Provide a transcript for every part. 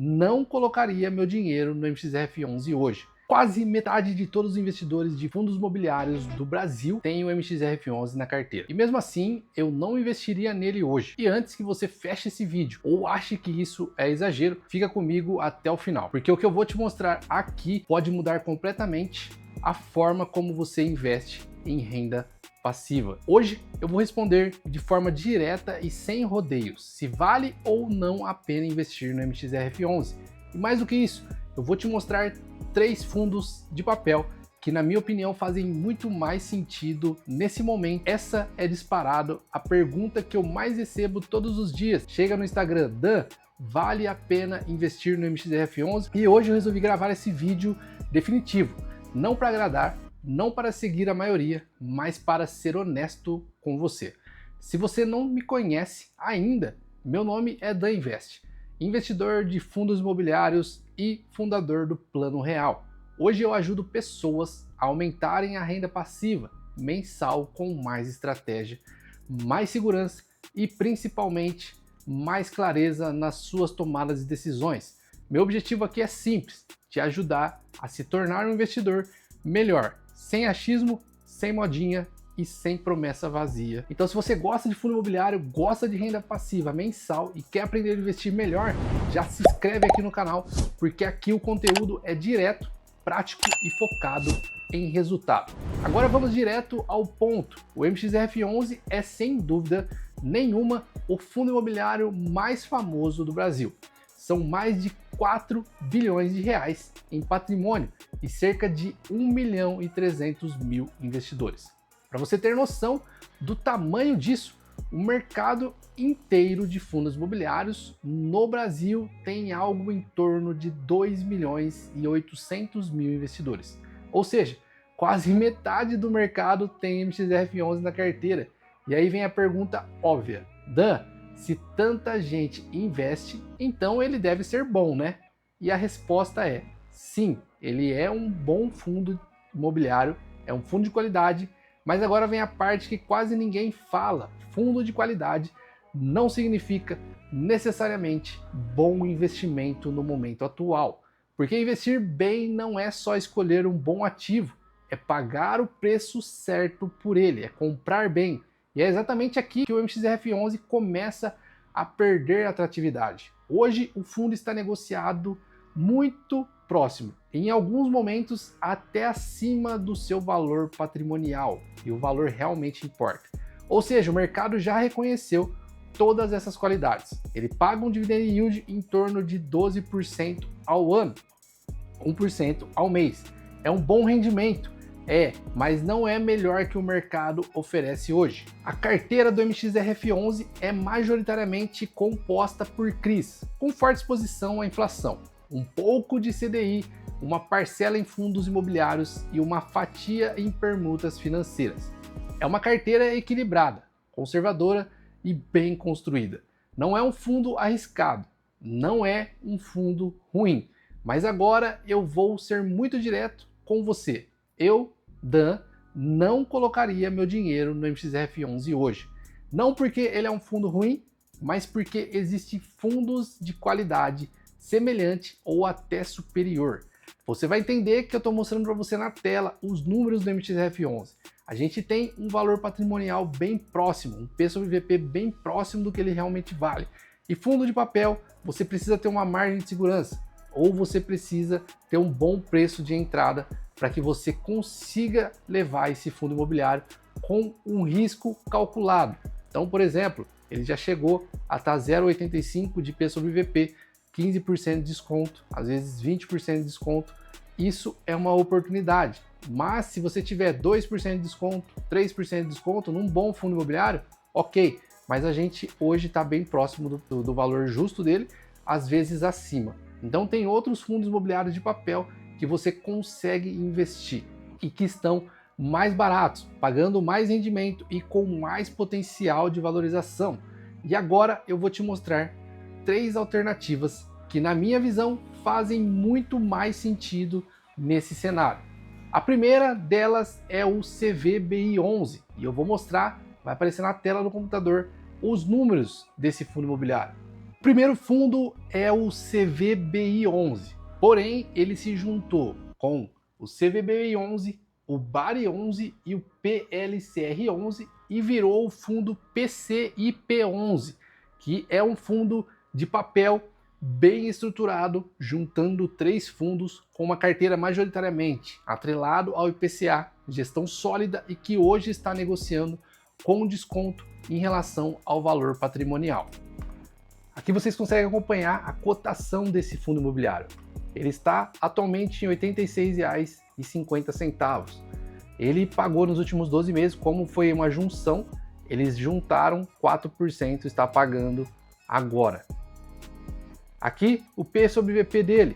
não colocaria meu dinheiro no MXRF11 hoje. Quase metade de todos os investidores de fundos imobiliários do Brasil tem o MXRF11 na carteira. E mesmo assim, eu não investiria nele hoje. E antes que você feche esse vídeo ou ache que isso é exagero, fica comigo até o final. Porque o que eu vou te mostrar aqui pode mudar completamente a forma como você investe em renda passiva. Hoje eu vou responder de forma direta e sem rodeios se vale ou não a pena investir no MXRF11. E mais do que isso, eu vou te mostrar 3 fundos de papel que, na minha opinião, fazem muito mais sentido nesse momento. Essa é disparado a pergunta que eu mais recebo todos os dias. Chega no Instagram: Dan, vale a pena investir no MXRF11? E hoje eu resolvi gravar esse vídeo definitivo, não para agradar, não para seguir a maioria, mas para ser honesto com você. Se você não me conhece ainda, meu nome é Dan Invest, investidor de fundos imobiliários e fundador do Plano Real. Hoje eu ajudo pessoas a aumentarem a renda passiva mensal com mais estratégia, mais segurança e principalmente mais clareza nas suas tomadas de decisões. Meu objetivo aqui é simples: te ajudar a se tornar um investidor melhor, sem achismo, sem modinha e sem promessa vazia. Então, se você gosta de fundo imobiliário, gosta de renda passiva mensal e quer aprender a investir melhor, já se inscreve aqui no canal, porque aqui o conteúdo é direto, prático e focado em resultado. Agora vamos direto ao ponto. O MXRF11 é, sem dúvida nenhuma, o fundo imobiliário mais famoso do Brasil. São mais de 4 bilhões de reais em patrimônio e cerca de 1.300.000 investidores. Para você ter noção do tamanho disso, o mercado inteiro de fundos imobiliários no Brasil tem algo em torno de 2.800.000 investidores. Ou seja, quase metade do mercado tem MXRF11 na carteira. E aí vem a pergunta óbvia: Dan, se tanta gente investe, então ele deve ser bom, né? E a resposta é sim, ele é um bom fundo imobiliário, é um fundo de qualidade. Mas agora vem a parte que quase ninguém fala: fundo de qualidade não significa necessariamente bom investimento no momento atual. Porque investir bem não é só escolher um bom ativo, é pagar o preço certo por ele, é comprar bem. E é exatamente aqui que o MXRF11 começa a perder atratividade. Hoje o fundo está negociado muito próximo, em alguns momentos até acima do seu valor patrimonial, e o valor realmente importa. Ou seja, o mercado já reconheceu todas essas qualidades. Ele paga um dividend yield em torno de 12% ao ano, 1% ao mês. É um bom rendimento, mas não é melhor que o mercado oferece hoje. A carteira do MXRF11 é majoritariamente composta por CRIs, com forte exposição à inflação, um pouco de CDI, uma parcela em fundos imobiliários e uma fatia em permutas financeiras. É uma carteira equilibrada, conservadora e bem construída. Não é um fundo arriscado, não é um fundo ruim. Mas agora eu vou ser muito direto com você. Eu, Dan, não colocaria meu dinheiro no MXRF11 hoje. Não porque ele é um fundo ruim, mas porque existem fundos de qualidade semelhante ou até superior. Você vai entender que eu estou mostrando para você na tela os números do MXRF11. A gente tem um valor patrimonial bem próximo, um P sobre VP bem próximo do que ele realmente vale. E fundo de papel, você precisa ter uma margem de segurança, ou você precisa ter um bom preço de entrada para que você consiga levar esse fundo imobiliário com um risco calculado. Então, por exemplo, ele já chegou a estar 0,85 de P sobre VP, 15% de desconto, às vezes 20% de desconto. Isso é uma oportunidade. Mas se você tiver 2% de desconto, 3% de desconto num bom fundo imobiliário, ok. Mas a gente hoje está bem próximo do valor justo dele, às vezes acima. Então tem outros fundos imobiliários de papel que você consegue investir e que estão mais baratos, pagando mais rendimento e com mais potencial de valorização. E agora eu vou te mostrar 3 alternativas que, na minha visão, fazem muito mais sentido nesse cenário. A primeira delas é o CVBI11 e eu vou mostrar, vai aparecer na tela do computador, os números desse fundo imobiliário. O primeiro fundo é o CVBI11, porém ele se juntou com o CVBI11, o BARI11 e o PLCR11 e virou o fundo PCIP11, que é um fundo de papel bem estruturado, juntando 3 fundos com uma carteira majoritariamente atrelado ao IPCA, gestão sólida e que hoje está negociando com desconto em relação ao valor patrimonial. Aqui vocês conseguem acompanhar a cotação desse fundo imobiliário. Ele está atualmente em R$ 86,50. Ele pagou nos últimos 12 meses, como foi uma junção, eles juntaram 4%, está pagando agora. Aqui o P sobre VP dele,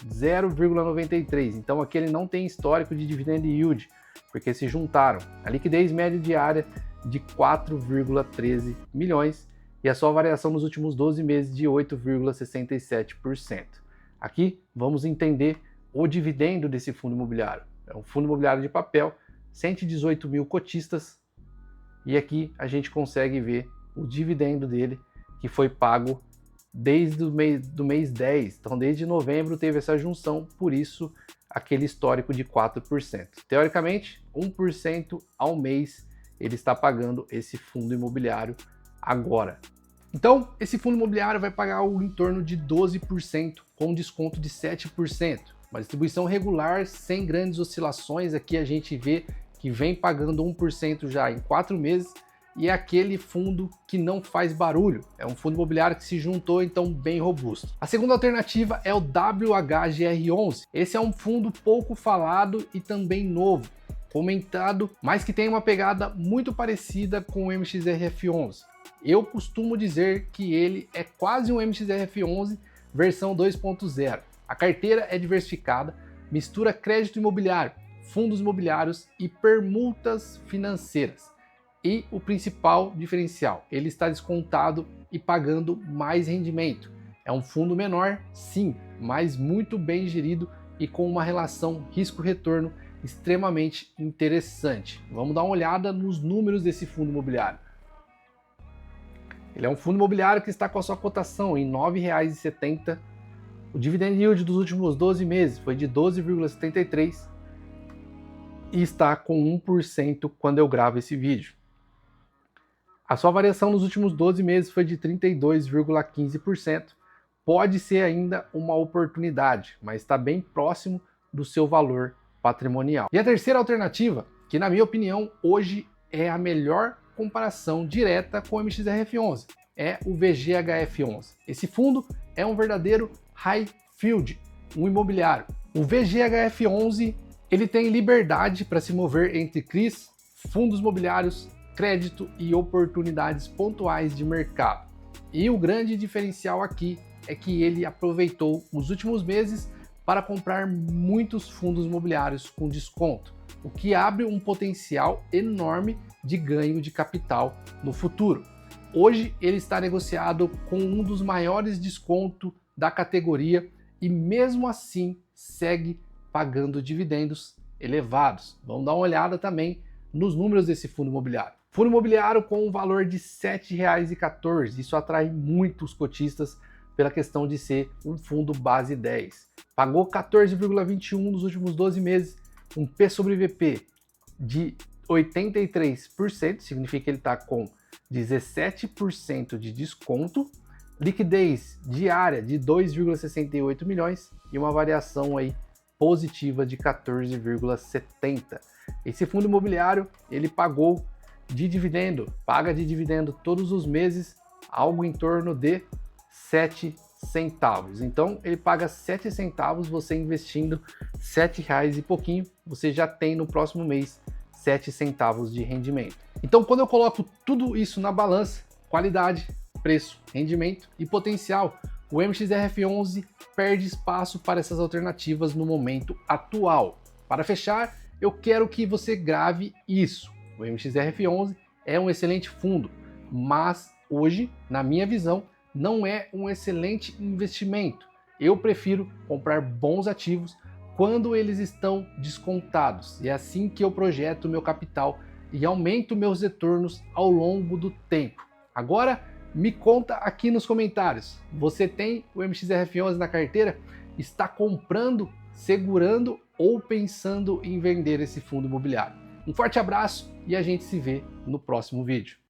0,93. Então aqui ele não tem histórico de dividend yield, porque se juntaram. A liquidez média diária de 4,13 milhões e a sua variação nos últimos 12 meses de 8,67%. Aqui vamos entender o dividendo desse fundo imobiliário. É um fundo imobiliário de papel, 118 mil cotistas, e aqui a gente consegue ver o dividendo dele, que foi pago desde o mês 10, então desde novembro teve essa junção, por isso aquele histórico de 4%. Teoricamente, 1% ao mês ele está pagando esse fundo imobiliário agora. Então, esse fundo imobiliário vai pagar algo em torno de 12%, com desconto de 7%. Uma distribuição regular, sem grandes oscilações. Aqui a gente vê que vem pagando 1% já em 4 meses, e é aquele fundo que não faz barulho. É um fundo imobiliário que se juntou, então bem robusto. A segunda alternativa é o WHGR11. Esse é um fundo pouco falado e também novo, comentado, mas que tem uma pegada muito parecida com o MXRF11. Eu costumo dizer que ele é quase um MXRF11 versão 2.0. A carteira é diversificada, mistura crédito imobiliário, fundos imobiliários e permutas financeiras. E o principal diferencial, ele está descontado e pagando mais rendimento. É um fundo menor, sim, mas muito bem gerido e com uma relação risco-retorno extremamente interessante. Vamos dar uma olhada nos números desse fundo imobiliário. Ele é um fundo imobiliário que está com a sua cotação em R$ 9,70. O dividend yield dos últimos 12 meses foi de 12,73 e está com 1% quando eu gravo esse vídeo. A sua variação nos últimos 12 meses foi de 32,15%. Pode ser ainda uma oportunidade, mas está bem próximo do seu valor patrimonial. E a terceira alternativa, que na minha opinião hoje é a melhor comparação direta com o MXRF11, é o VGHF11. Esse fundo é um verdadeiro high field, um imobiliário. O VGHF11 ele tem liberdade para se mover entre CRIs, fundos imobiliários, crédito e oportunidades pontuais de mercado. E o grande diferencial aqui é que ele aproveitou os últimos meses para comprar muitos fundos imobiliários com desconto, o que abre um potencial enorme de ganho de capital no futuro. Hoje ele está negociado com um dos maiores descontos da categoria e mesmo assim segue pagando dividendos elevados. Vamos dar uma olhada também nos números desse fundo imobiliário. Fundo imobiliário com um valor de R$ 7,14. Isso atrai muitos cotistas pela questão de ser um fundo base 10. Pagou 14,21 nos últimos 12 meses, um P sobre VP de 83%, significa que ele está com 17% de desconto, liquidez diária de 2,68 milhões e uma variação aí positiva de 14,70. Esse fundo imobiliário, ele paga de dividendo todos os meses, algo em torno de 7 centavos. Então ele paga 7 centavos, você investindo R$ 7,00 e pouquinho, você já tem no próximo mês 7 centavos de rendimento. Então quando eu coloco tudo isso na balança, qualidade, preço, rendimento e potencial, o MXRF11 perde espaço para essas alternativas no momento atual. Para fechar, eu quero que você grave isso. O MXRF11 é um excelente fundo, mas hoje, na minha visão, não é um excelente investimento. Eu prefiro comprar bons ativos quando eles estão descontados. E é assim que eu projeto meu capital e aumento meus retornos ao longo do tempo. Agora, Me conta aqui nos comentários. Você tem o MXRF11 na carteira? Está comprando, segurando ou pensando em vender esse fundo imobiliário? Um forte abraço e a gente se vê no próximo vídeo.